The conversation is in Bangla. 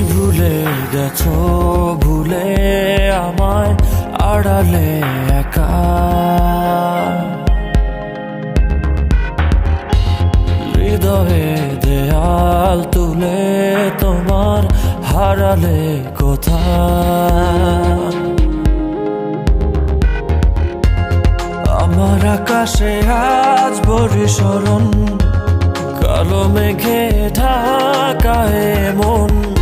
ভুলে গেছো, ভুলে আমায় আড়ালে একা। হৃদয়ে দেয়াল তুলে তোমার হারালে কোথায়। আমার আকাশে আজ বর্ষণ, কালো মেঘে ঢাকায় মন।